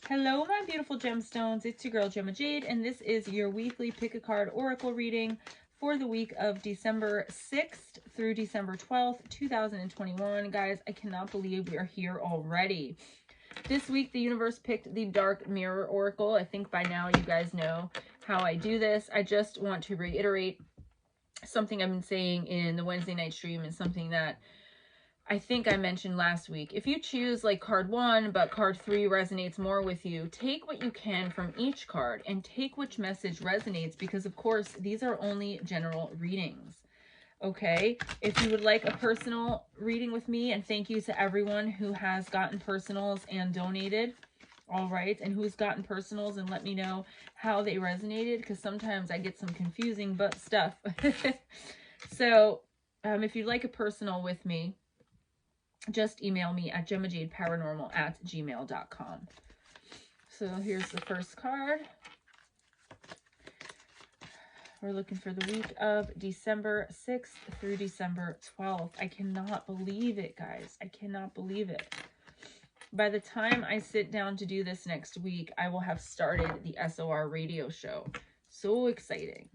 Hello, my beautiful gemstones. It's your girl, Gemma Jade, and this is your weekly pick a card oracle reading for the week of December 6th through December 12th, 2021. Guys, I cannot believe we are here already. This week, the universe picked the Dark Mirror Oracle. I think by now you guys know how I do this. I just want to reiterate something I've been saying in the Wednesday night stream and something that I think I mentioned last week. If you choose like card 1, but card 3 resonates more with you, take what you can from each card and take which message resonates, because of course, these are only general readings. Okay, if you would like a personal reading with me, and thank you to everyone who has gotten personals and donated, all right, and who's gotten personals and let me know how they resonated, because sometimes I get some confusing but stuff. So if you'd like a personal with me, just email me at gemmajadeparanormal@gmail.com. So here's the first card. We're looking for the week of December 6th through December 12th. I cannot believe it, guys. I cannot believe it. By the time I sit down to do this next week, I will have started the SOR radio show. So exciting.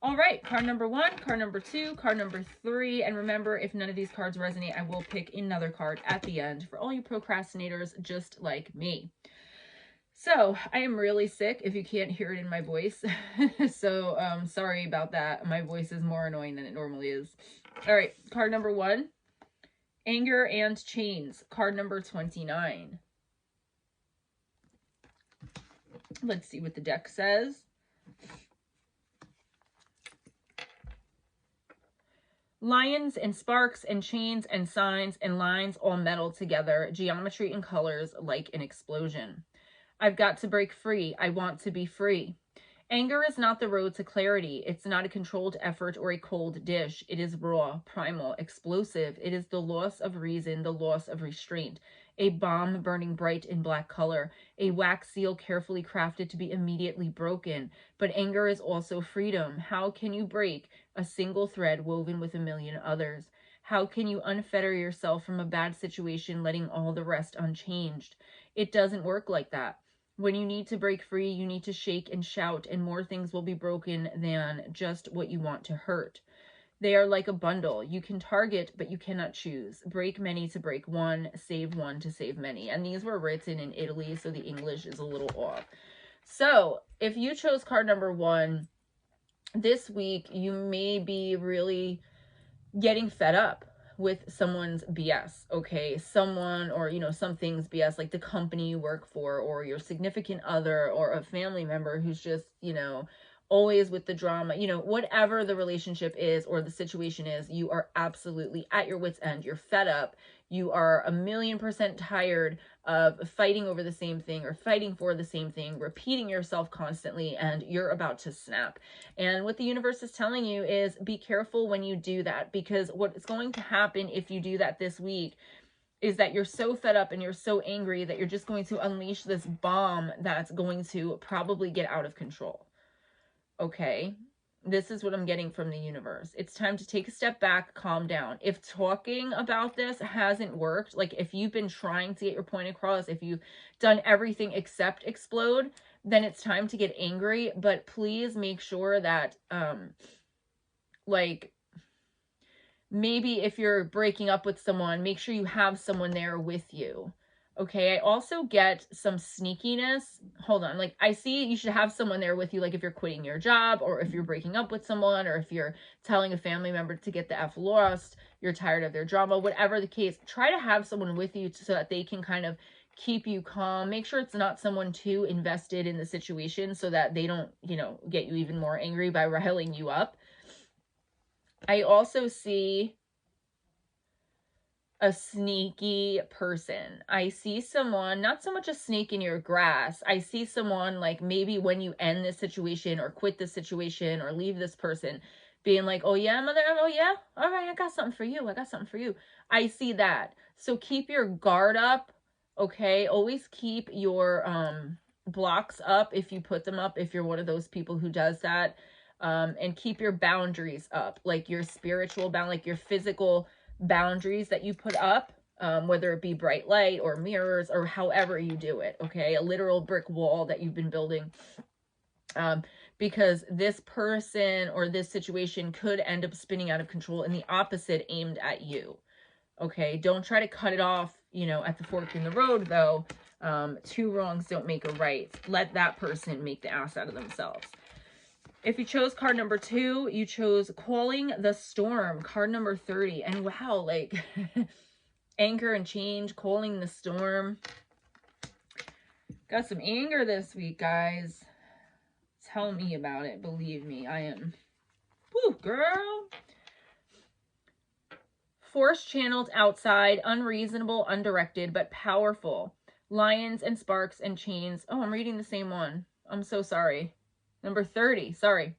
All right, card number 1, card number 2, card number 3. And remember, if none of these cards resonate, I will pick another card at the end for all you procrastinators just like me. So I am really sick, if you can't hear it in my voice. So sorry about that. My voice is more annoying than it normally is. All right, card number 1, Anger and Chains, card number 29. Let's see what the deck says. Lions and sparks and chains and signs and lines all meddle together, geometry and colors like an explosion. I've got to break free. I want to be free. Anger is not the road to clarity. It's not a controlled effort or a cold dish. It is raw, primal, explosive. It is the loss of reason, the loss of restraint. A bomb burning bright in black color, a wax seal carefully crafted to be immediately broken. But anger is also freedom. How can you break a single thread woven with a million others? How can you unfetter yourself from a bad situation, letting all the rest unchanged? It doesn't work like that. When you need to break free, you need to shake and shout, and more things will be broken than just what you want to hurt. They are like a bundle. You can target, but you cannot choose. Break many to break one, save one to save many. And these were written in Italy, so the English is a little off. So if you chose card number 1, this week you may be really getting fed up with someone's BS, okay? Someone or, something's BS, like the company you work for or your significant other or a family member who's just, always with the drama, whatever the relationship is or the situation is, you are absolutely at your wit's end. You're fed up. You are 1,000,000% tired of fighting over the same thing or fighting for the same thing, repeating yourself constantly, and you're about to snap. And what the universe is telling you is be careful when you do that, because what is going to happen if you do that this week is that you're so fed up and you're so angry that you're just going to unleash this bomb that's going to probably get out of control. Okay, this is what I'm getting from the universe. It's time to take a step back, calm down. If talking about this hasn't worked, like if you've been trying to get your point across, if you've done everything except explode, then it's time to get angry. But please make sure that, like, maybe if you're breaking up with someone, make sure you have someone there with you. Okay, I also get some sneakiness. Hold on, like I see you should have someone there with you, like if you're quitting your job or if you're breaking up with someone or if you're telling a family member to get the F lost, you're tired of their drama, whatever the case, try to have someone with you so that they can kind of keep you calm. Make sure it's not someone too invested in the situation so that they don't, get you even more angry by riling you up. I also see a sneaky person. I see someone, not so much a snake in your grass. I see someone like maybe when you end this situation or quit this situation or leave this person being like, oh yeah, mother, oh yeah, all right, I got something for you. I got something for you. I see that. So keep your guard up, okay? Always keep your blocks up if you put them up, if you're one of those people who does that. And keep your boundaries up, like your spiritual bound, like your physical boundaries that you put up, whether it be bright light or mirrors or however you do it, okay? A literal brick wall that you've been building, because this person or this situation could end up spinning out of control and the opposite aimed at you, okay? Don't try to cut it off, you know, at the fork in the road, though. Two wrongs don't make a right. Let that person make the ass out of themselves. If you chose card number 2, you chose Calling the Storm, card number 30. And wow, like anger and change, calling the storm. Got some anger this week, guys. Tell me about it. Believe me, I am. Woo, girl. Force channeled outside, unreasonable, undirected, but powerful. Lions and sparks and chains. Oh, I'm reading the same one. I'm so sorry. Number 30, sorry.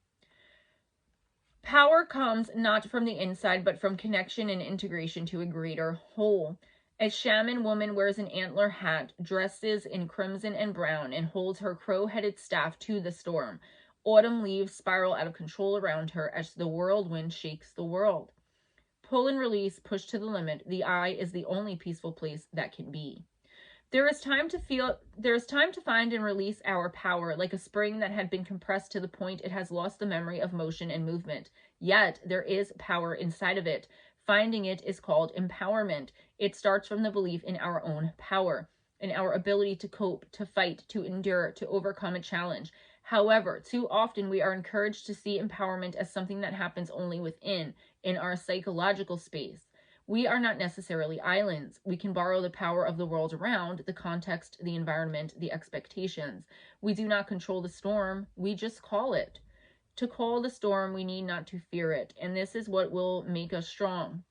Power comes not from the inside, but from connection and integration to a greater whole. A shaman woman wears an antler hat, dresses in crimson and brown, and holds her crow-headed staff to the storm. Autumn leaves spiral out of control around her as the whirlwind shakes the world. Pull and release, push to the limit. The eye is the only peaceful place that can be. There is time to find and release our power, like a spring that had been compressed to the point it has lost the memory of motion and movement. Yet there is power inside of it. Finding it is called empowerment. It starts from the belief in our own power, in our ability to cope, to fight, to endure, to overcome a challenge. However, too often we are encouraged to see empowerment as something that happens only within, in our psychological space. We are not necessarily islands. We can borrow the power of the world around, the context, the environment, the expectations. We do not control the storm. We just call it. To call the storm, we need not to fear it. And this is what will make us strong.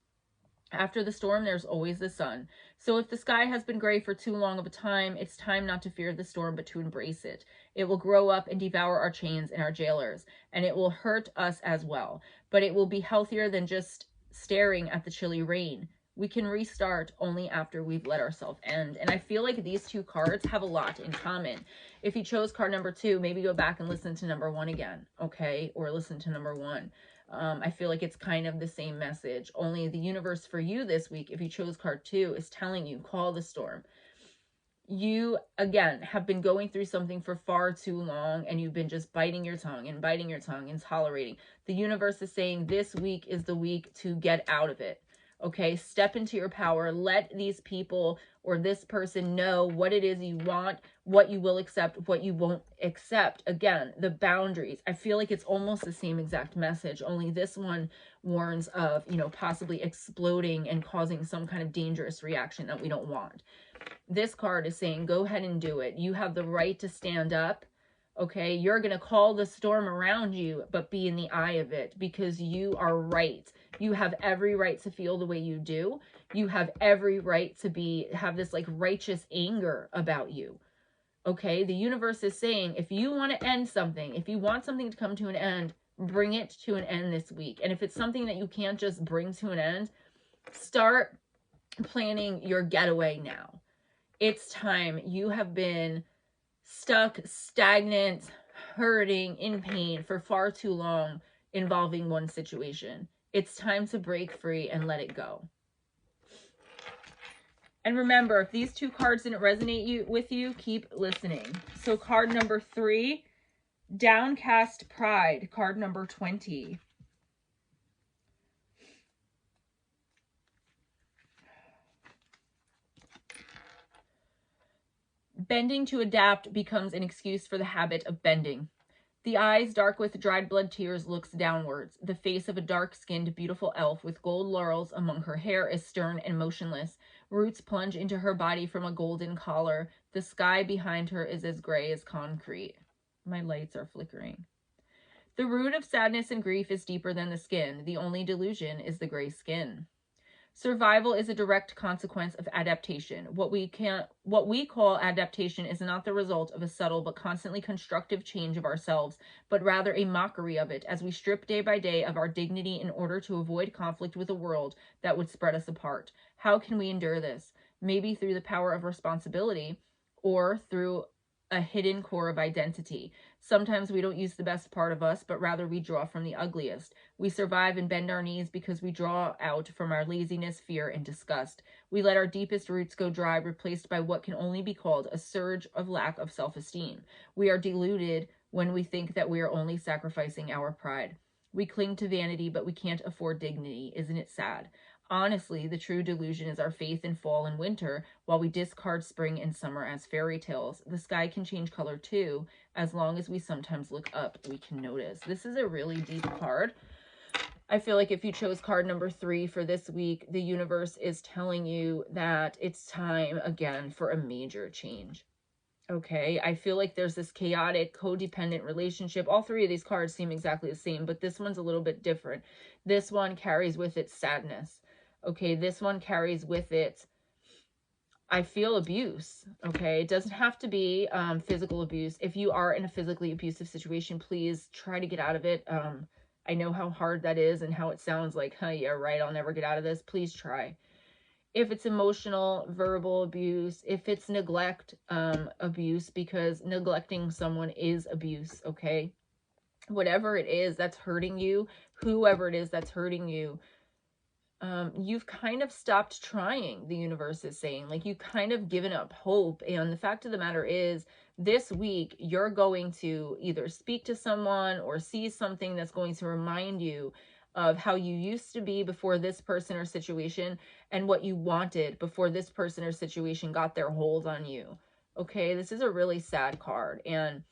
After the storm, there's always the sun. So if the sky has been gray for too long of a time, it's time not to fear the storm, but to embrace it. It will grow up and devour our chains and our jailers, and it will hurt us as well. But it will be healthier than just staring at the chilly rain. We can restart only after we've let ourselves end. And I feel like these two cards have a lot in common. If you chose card number 2, maybe go back and listen to number 1 again, okay? Or listen to number 1. I feel like it's kind of the same message. Only the universe for you this week, if you chose card 2, is telling you, call the storm. You, again, have been going through something for far too long, and you've been just biting your tongue and tolerating. The universe is saying this week is the week to get out of it. Okay, step into your power. Let these people or this person know what it is you want, what you will accept, what you won't accept. Again, the boundaries. I feel like it's almost the same exact message, only this one warns of, you know, possibly exploding and causing some kind of dangerous reaction that we don't want. This card is saying, go ahead and do it. You have the right to stand up. Okay, you're going to call the storm around you, but be in the eye of it because you are right. You have every right to feel the way you do. You have every right to have this like righteous anger about you. Okay, the universe is saying, if you want to end something, if you want something to come to an end, bring it to an end this week. And if it's something that you can't just bring to an end, start planning your getaway now. It's time. You have been stuck, stagnant, hurting, in pain for far too long involving one situation. It's time to break free and let it go. And remember, if these two cards didn't resonate with you, keep listening. So card number 3, Downcast Pride, card number 20. Bending to adapt becomes an excuse for the habit of bending. The eyes, dark with dried blood tears, looks downwards. The face of a dark-skinned, beautiful elf with gold laurels among her hair is stern and motionless. Roots plunge into her body from a golden collar. The sky behind her is as gray as concrete. My lights are flickering. The root of sadness and grief is deeper than the skin. The only delusion is the gray skin. Survival is a direct consequence of adaptation. What we call adaptation is not the result of a subtle but constantly constructive change of ourselves, but rather a mockery of it as we strip day by day of our dignity in order to avoid conflict with a world that would spread us apart. How can we endure this? Maybe through the power of responsibility or through a hidden core of identity. Sometimes we don't use the best part of us, but rather we draw from the ugliest. We survive and bend our knees because we draw out from our laziness, fear, and disgust. We let our deepest roots go dry, replaced by what can only be called a surge of lack of self-esteem. We are deluded when we think that we are only sacrificing our pride. We cling to vanity, but we can't afford dignity. Isn't it sad? Honestly, the true delusion is our faith in fall and winter, while we discard spring and summer as fairy tales. The sky can change color too. As long as we sometimes look up, we can notice. This is a really deep card. I feel like if you chose card number 3 for this week, the universe is telling you that it's time again for a major change. Okay, I feel like there's this chaotic, codependent relationship. All 3 of these cards seem exactly the same, but this one's a little bit different. This one carries with it sadness. Okay, this one carries with it, I feel, abuse. Okay, it doesn't have to be physical abuse. If you are in a physically abusive situation, please try to get out of it. I know how hard that is and how it sounds like, huh, yeah, right, I'll never get out of this. Please try. If it's emotional, verbal abuse, if it's neglect, abuse, because neglecting someone is abuse, okay? Whatever it is that's hurting you, whoever it is that's hurting you, you've kind of stopped trying, the universe is saying. Like, you kind of given up hope. And the fact of the matter is, this week, you're going to either speak to someone or see something that's going to remind you of how you used to be before this person or situation and what you wanted before this person or situation got their hold on you. Okay, this is a really sad card. And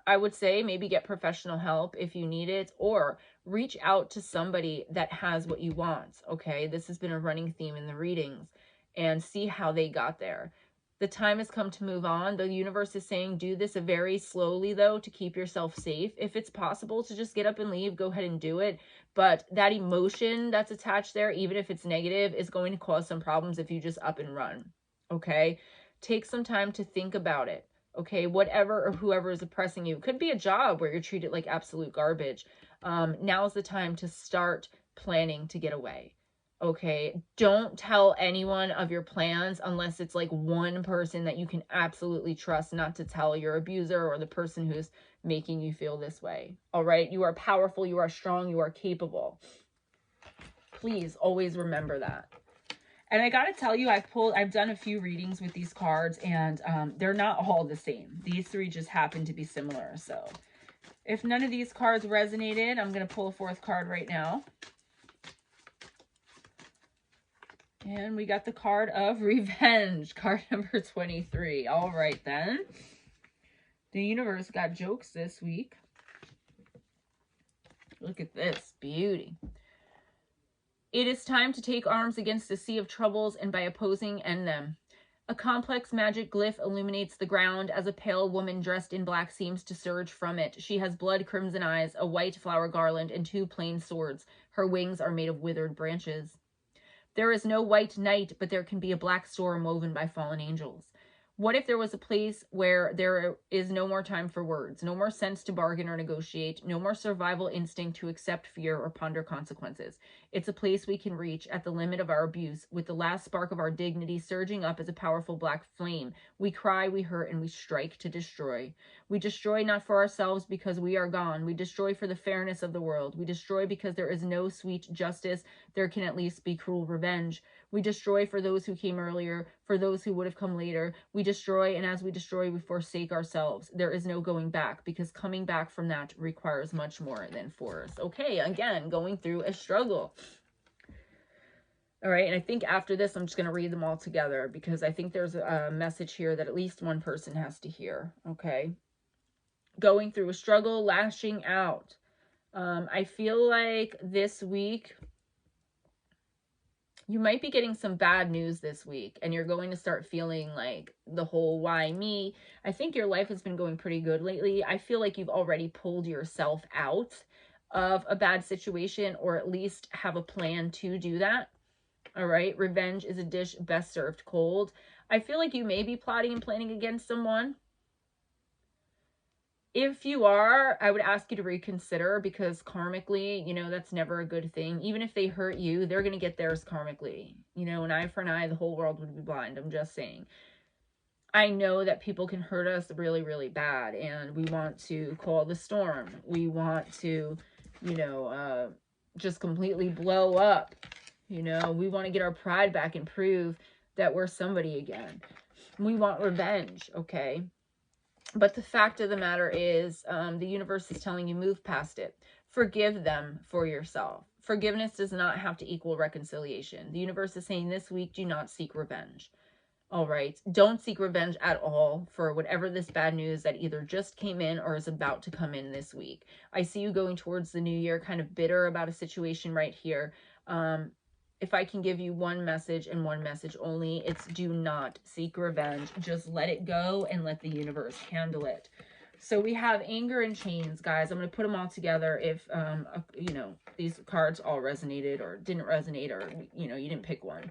I would say maybe get professional help if you need it, or reach out to somebody that has what you want. Okay, this has been a running theme in the readings, and see how they got there. The time has come to move on. The universe is saying do this very slowly, though, to keep yourself safe. If it's possible to just get up and leave, go ahead and do it. But that emotion that's attached there, even if it's negative, is going to cause some problems if you just up and run. Okay, take some time to think about it. Okay, whatever or whoever is oppressing you. It could be a job where you're treated like absolute garbage. Now's the time to start planning to get away. Okay, don't tell anyone of your plans unless it's like one person that you can absolutely trust not to tell your abuser or the person who's making you feel this way. All right, you are powerful, you are strong, you are capable. Please always remember that. And I gotta tell you, I've done a few readings with these cards, and they're not all the same. These 3 just happen to be similar. So if none of these cards resonated, I'm gonna pull a 4th card right now. And we got the card of Revenge, card number 23. All right, then. The universe got jokes this week. Look at this beauty. It is time to take arms against a sea of troubles, and by opposing, end them. A complex magic glyph illuminates the ground as a pale woman dressed in black seems to surge from it. She has blood crimson eyes, a white flower garland, and 2 plain swords. Her wings are made of withered branches. There is no white night, but there can be a black storm woven by fallen angels. What if there was a place where there is no more time for words, no more sense to bargain or negotiate, no more survival instinct to accept fear or ponder consequences? It's a place we can reach at the limit of our abuse, with the last spark of our dignity surging up as a powerful black flame. We cry, we hurt, and we strike to destroy. We destroy not for ourselves because we are gone. We destroy for the fairness of the world. We destroy because there is no sweet justice. There can at least be cruel revenge. We destroy for those who came earlier, for those who would have come later. We destroy, and as we destroy, we forsake ourselves. There is no going back, because coming back from that requires much more than force. Okay, again, going through a struggle. All right, and I think after this, I'm just going to read them all together, because I think there's a message here that at least one person has to hear, okay? Going through a struggle, lashing out. I feel like this week, you might be getting some bad news this week, and you're going to start feeling like the whole why me. I think your life has been going pretty good lately. I feel like you've already pulled yourself out of a bad situation, or at least have a plan to do that. All right, revenge is a dish best served cold. I feel like you may be plotting and planning against someone. If you are, I would ask you to reconsider, because karmically, you know, that's never a good thing. Even if they hurt you, they're going to get theirs karmically. You know, an eye for an eye, the whole world would be blind. I'm just saying. I know that people can hurt us really, really bad, and we want to call the storm. We want to, you know, just completely blow up. You know, we want to get our pride back and prove that we're somebody again. We want revenge, okay? But the fact of the matter is, the universe is telling you move past it. Forgive them for yourself. Forgiveness does not have to equal reconciliation. The universe is saying this week, do not seek revenge. All right. Don't seek revenge at all for whatever this bad news that either just came in or is about to come in this week. I see you going towards the new year kind of bitter about a situation right here. If I can give you one message and one message only, it's do not seek revenge. Just let it go and let the universe handle it. So we have anger and chains, guys. I'm going to put them all together if, you know, these cards all resonated or didn't resonate, or, you know, you didn't pick one.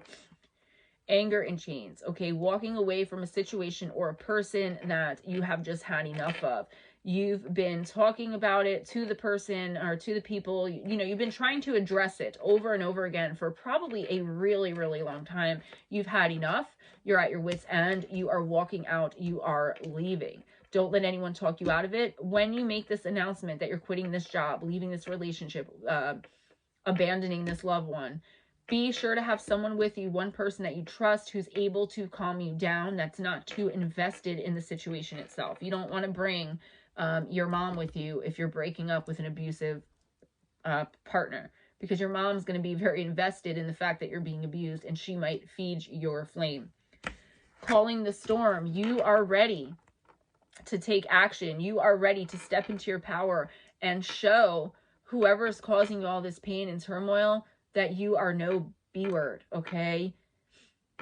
Anger and chains. Okay, walking away from a situation or a person that you have just had enough of. You've been talking about it to the person or to the people, you know, you've been trying to address it over and over again for probably a really, really long time. You've had enough. You're at your wit's end. You are walking out. You are leaving. Don't let anyone talk you out of it. When you make this announcement that you're quitting this job, leaving this relationship, abandoning this loved one, be sure to have someone with you, one person that you trust who's able to calm you down, that's not too invested in the situation itself. You don't want to bring your mom with you if you're breaking up with an abusive partner, because your mom's going to be very invested in the fact that you're being abused, and she might feed your flame. Calling the storm. You are ready to take action. You are ready to step into your power and show whoever is causing you all this pain and turmoil that you are no B-word, okay?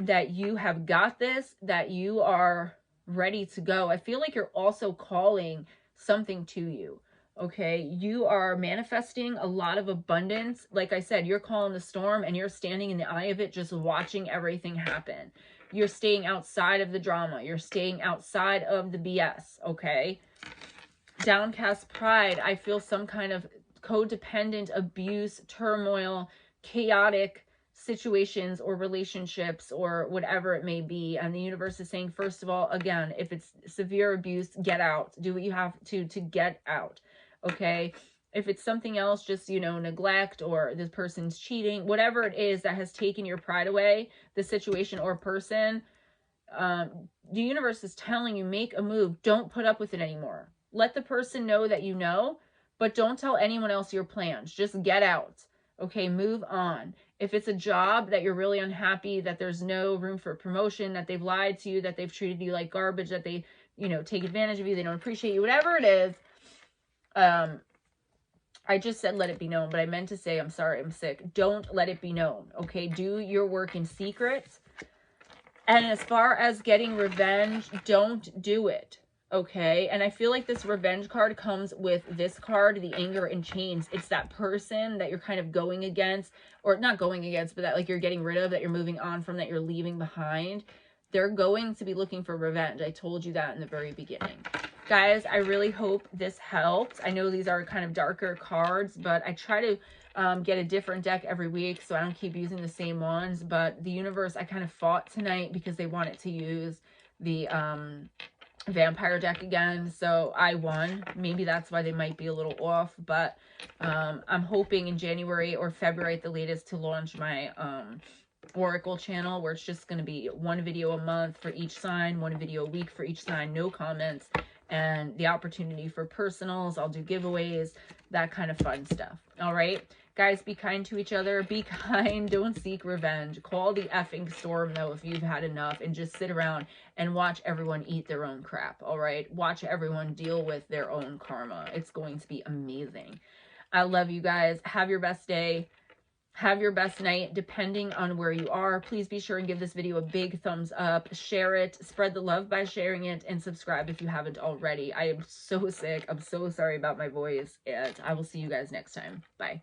That you have got this, that you are ready to go. I feel like you're also calling something to you, okay? You are manifesting a lot of abundance. Like I said, you're calling the storm and you're standing in the eye of it, just watching everything happen. You're staying outside of the drama. You're staying outside of the BS, okay? Downcast pride. I feel some kind of codependent abuse, turmoil, chaotic situations or relationships or whatever it may be. And the universe is saying, first of all, again, if it's severe abuse, get out. Do what you have to get out. Okay? If it's something else, just, you know, neglect or this person's cheating, whatever it is that has taken your pride away, the situation or person, the universe is telling you, make a move. Don't put up with it anymore. Let the person know that you know, but don't tell anyone else your plans. Just get out. Okay, move on. If it's a job that you're really unhappy, that there's no room for promotion, that they've lied to you, that they've treated you like garbage, that they, you know, take advantage of you, they don't appreciate you, whatever it is, I just said let it be known, but I meant to say I'm sorry, I'm sick. Don't let it be known, okay? Do your work in secret. And as far as getting revenge, don't do it. Okay, and I feel like this revenge card comes with this card, the anger and chains. It's that person that you're kind of going against, or not going against, but that like you're getting rid of, that you're moving on from, that you're leaving behind. They're going to be looking for revenge. I told you that in the very beginning. Guys, I really hope this helped. I know these are kind of darker cards, but I try to get a different deck every week so I don't keep using the same ones. But the universe, I kind of fought tonight because they wanted to use the vampire deck again, so I won. Maybe that's why they might be a little off, but I'm hoping in January or February at the latest to launch my Oracle channel, where it's just going to be one video a month for each sign, one video a week for each sign, no comments, and the opportunity for personals. I'll do giveaways, that kind of fun stuff. All right, guys, be kind to each other. Be kind. Don't seek revenge. Call the effing storm, though, if you've had enough, and just sit around and watch everyone eat their own crap. All right, watch everyone deal with their own karma. It's going to be amazing. I love you guys. Have your best day. Have your best night, depending on where you are. Please be sure and give this video a big thumbs up. Share it. Spread the love by sharing it. And subscribe if you haven't already. I am so sick. I'm so sorry about my voice. And I will see you guys next time. Bye.